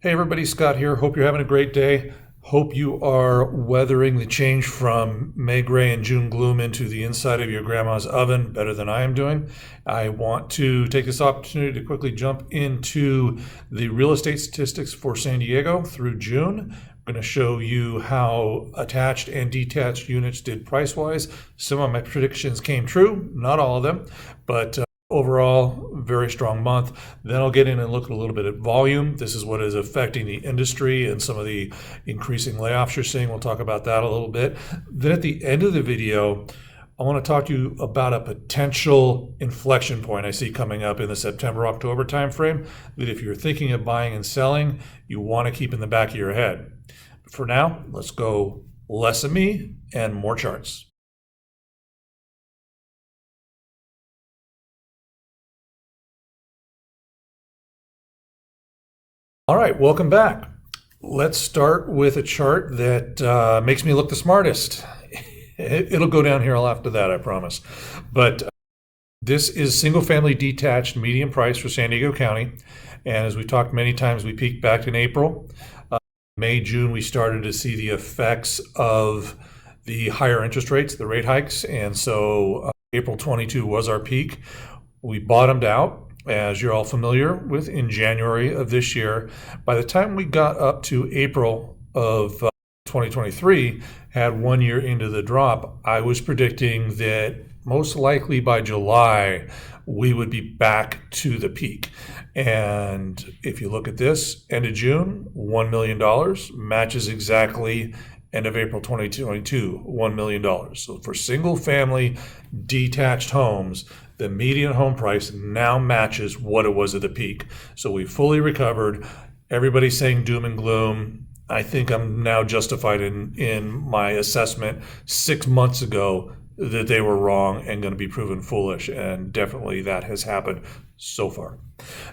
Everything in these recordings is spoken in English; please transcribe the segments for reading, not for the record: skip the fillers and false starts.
Hey everybody, Scott here. Hope you're having a great day. Hope you are weathering the change from May gray and June gloom into the inside of your grandma's oven better than I am doing. I want to take this opportunity to quickly jump into the real estate statistics for San Diego through June. I'm going to show you how attached and detached units did price-wise. Some of my predictions came true, not all of them, but overall, very strong month. Then I'll get in and look a little bit at volume. This is what is affecting the industry and some of the increasing layoffs you're seeing. We'll talk about that a little bit. Then at the end of the video, I want to talk to you about a potential inflection point I see coming up in the September-October timeframe that if you're thinking of buying and selling, you want to keep in the back of your head. For now, let's go less of me and more charts. All right, welcome back. Let's start with a chart that makes me look the smartest. It'll go downhill after that, I promise. But this is single-family detached median price for San Diego County. And as we talked many times, we peaked back in April. May, June, we started to see the effects of the higher interest rates, the rate hikes. And so April 22 was our peak. We bottomed out, as you're all familiar with, in January of this year. By the time we got up to April of 2023, had 1 year into the drop, I was predicting that most likely by July, we would be back to the peak. And if you look at this, end of June, $1 million, matches exactly end of April 2022, $1 million. So for single family detached homes, the median home price now matches what it was at the peak. So we fully recovered. Everybody's saying doom and gloom. I think I'm now justified in my assessment 6 months ago that they were wrong and going to be proven foolish. And definitely that has happened so far.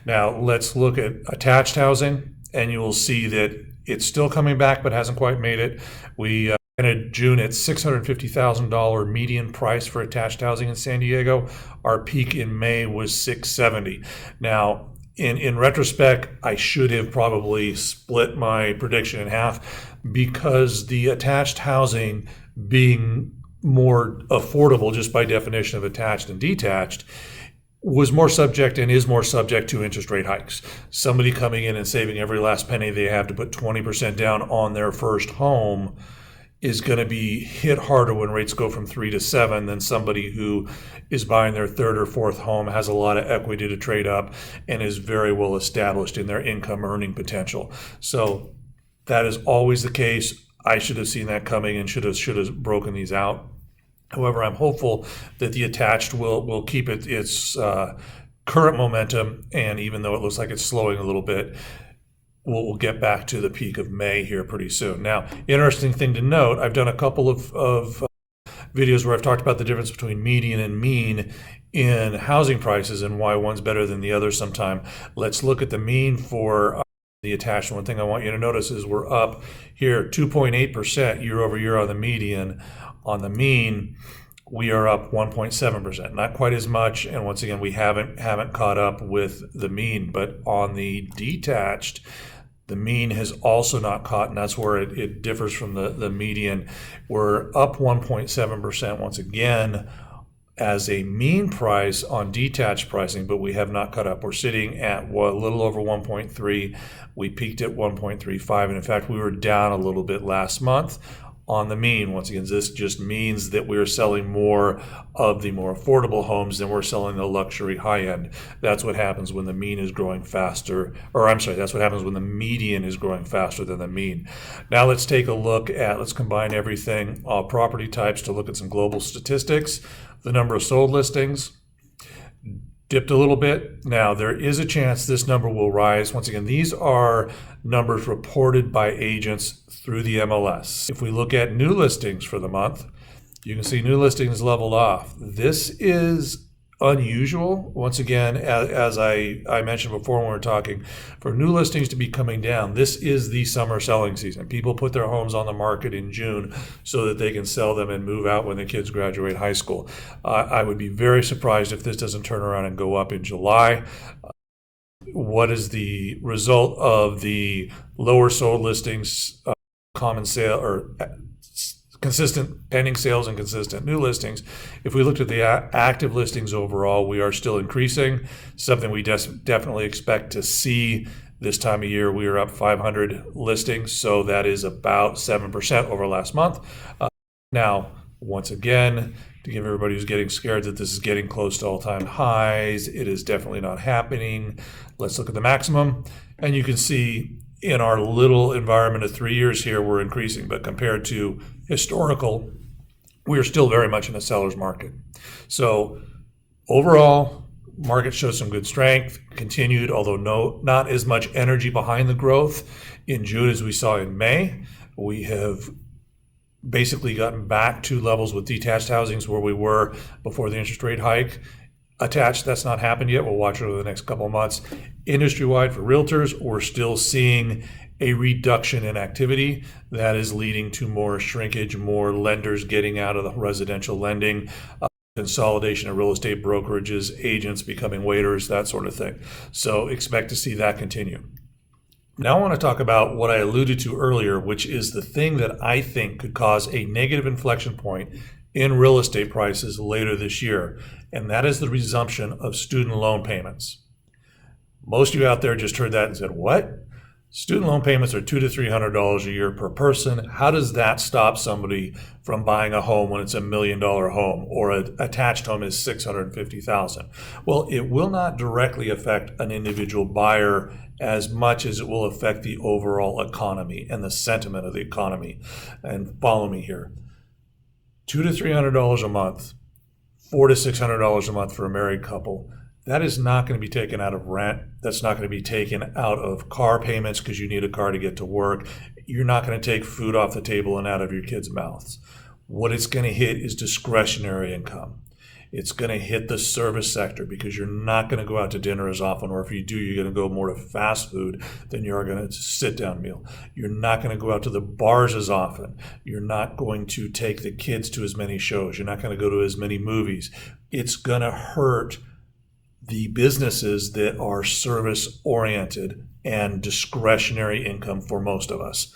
Now let's look at attached housing, and you will see that it's still coming back but hasn't quite made it. We ended June at $650,000 median price for attached housing in San Diego. Our peak in May was $670,000. Now, in retrospect, I should have probably split my prediction in half, because the attached housing being more affordable just by definition of attached and detached was more subject and is more subject to interest rate hikes. Somebody coming in and saving every last penny they have to put 20% down on their first home is going to be hit harder when rates go from 3 to 7 than somebody who is buying their third or fourth home, has a lot of equity to trade up, and is very well established in their income earning potential. So that is always the case. I should have seen that coming and should have broken these out. However, I'm hopeful that the attached will keep its current momentum, and even though it looks like it's slowing a little bit, we'll get back to the peak of May here pretty soon. Now, interesting thing to note, I've done a couple of videos where I've talked about the difference between median and mean in housing prices and why one's better than the other sometime. Let's look at the mean for the attached. One thing I want you to notice is we're up here 2.8% year over year on the median. On the mean, we are up 1.7%, not quite as much. And once again, we haven't caught up with the mean. But on the detached, the mean has also not caught, and that's where it differs from the median. We're up 1.7% once again as a mean price on detached pricing, but we have not caught up. We're sitting at a little over 1.3. We peaked at 1.35, and in fact, we were down a little bit last month on the mean. Once again, this just means that we're selling more of the more affordable homes than we're selling the luxury high end. That's what happens when the mean is growing faster, or I'm sorry, that's what happens when the median is growing faster than the mean. Now let's take a look at, let's combine everything, all property types, to look at some global statistics. The number of sold listings dipped a little bit. Now, there is a chance this number will rise. Once again, these are numbers reported by agents through the MLS. If we look at new listings for the month, you can see new listings leveled off. This is unusual. Once again, as I mentioned before when we were talking, for new listings to be coming down, this is the summer selling season. People put their homes on the market in June so that they can sell them and move out when the kids graduate high school. I would be very surprised if this doesn't turn around and go up in July. what is the result of the lower sold listings, common sale, or consistent pending sales and consistent new listings. If we looked at the active listings overall, we are still increasing, something we definitely expect to see this time of year. We are up 500 listings, so that is about 7% over last month. Now, once again, to give everybody who's getting scared that this is getting close to all-time highs, it is definitely not happening. Let's look at the maximum, and you can see in our little environment of 3 years here, we're increasing, but compared to historical, we are still very much in a seller's market. So overall, market shows some good strength, continued, although not as much energy behind the growth in June as we saw in May. We have basically gotten back to levels with detached housings where we were before the interest rate hike. Attached, that's not happened yet. We'll watch it over the next couple of months. Industry-wide for realtors, we're still seeing a reduction in activity that is leading to more shrinkage, more lenders getting out of the residential lending, consolidation of real estate brokerages, agents becoming waiters, that sort of thing. So expect to see that continue. Now I want to talk about what I alluded to earlier, which is the thing that I think could cause a negative inflection point in real estate prices later this year, and that is the resumption of student loan payments. Most of you out there just heard that and said, what? Student loan payments are $200 to $300 a year per person. How does that stop somebody from buying a home when it's $1 million home, or an attached home is $650,000? Well, it will not directly affect an individual buyer as much as it will affect the overall economy and the sentiment of the economy. And follow me here. $200 to $300 a month, $400 to $600 a month for a married couple. That is not going to be taken out of rent. That's not going to be taken out of car payments because you need a car to get to work. You're not going to take food off the table and out of your kids' mouths. What it's going to hit is discretionary income. It's going to hit the service sector because you're not going to go out to dinner as often, or if you do, you're going to go more to fast food than you are going to sit-down meal. You're not going to go out to the bars as often. You're not going to take the kids to as many shows. You're not going to go to as many movies. It's going to hurt the businesses that are service-oriented and discretionary income for most of us.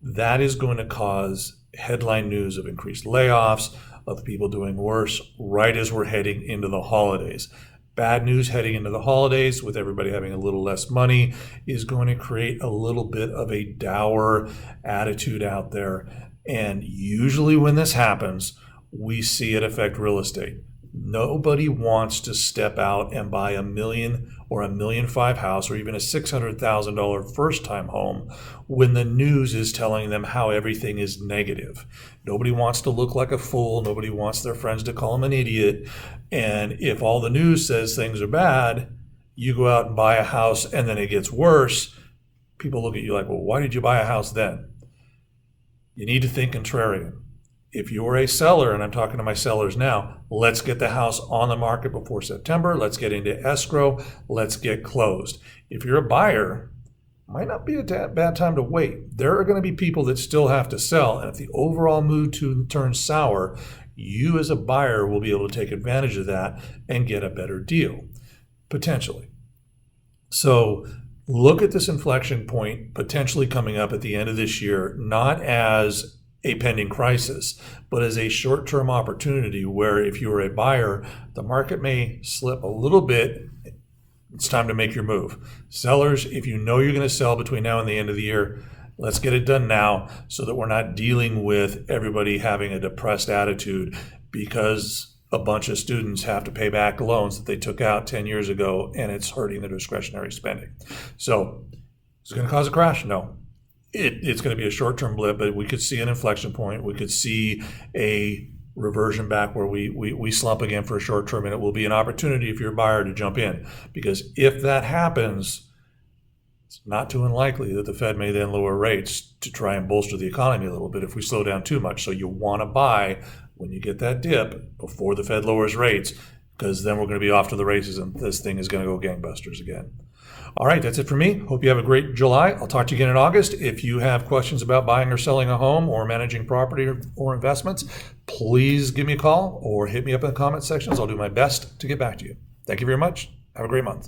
That is going to cause headline news of increased layoffs, of people doing worse right as we're heading into the holidays. Bad news heading into the holidays with everybody having a little less money is going to create a little bit of a dour attitude out there. And usually when this happens, we see it affect real estate. Nobody wants to step out and buy $1 million or $1.5 million house or even a $600,000 first-time home when the news is telling them how everything is negative. Nobody wants to look like a fool. Nobody wants their friends to call them an idiot. And if all the news says things are bad, you go out and buy a house and then it gets worse, people look at you like, well, why did you buy a house then? You need to think contrarian. If you're a seller, and I'm talking to my sellers now, let's get the house on the market before September. Let's get into escrow. Let's get closed. If you're a buyer, might not be a bad time to wait. There are going to be people that still have to sell. And if the overall mood turns sour, you as a buyer will be able to take advantage of that and get a better deal, potentially. So look at this inflection point potentially coming up at the end of this year, not as a pending crisis, but as a short-term opportunity where if you are a buyer, the market may slip a little bit. It's time to make your move. Sellers, if you know you're going to sell between now and the end of the year, let's get it done now so that we're not dealing with everybody having a depressed attitude because a bunch of students have to pay back loans that they took out 10 years ago and it's hurting their discretionary spending. So is it going to cause a crash? No. It's going to be a short-term blip, but we could see an inflection point. We could see a reversion back where we slump again for a short term, and it will be an opportunity if you're a buyer to jump in. Because if that happens, it's not too unlikely that the Fed may then lower rates to try and bolster the economy a little bit if we slow down too much. So you want to buy when you get that dip before the Fed lowers rates, because then we're going to be off to the races and this thing is going to go gangbusters again. All right, that's it for me. Hope you have a great July. I'll talk to you again in August. If you have questions about buying or selling a home or managing property or investments, please give me a call or hit me up in the comment sections. I'll do my best to get back to you. Thank you very much. Have a great month.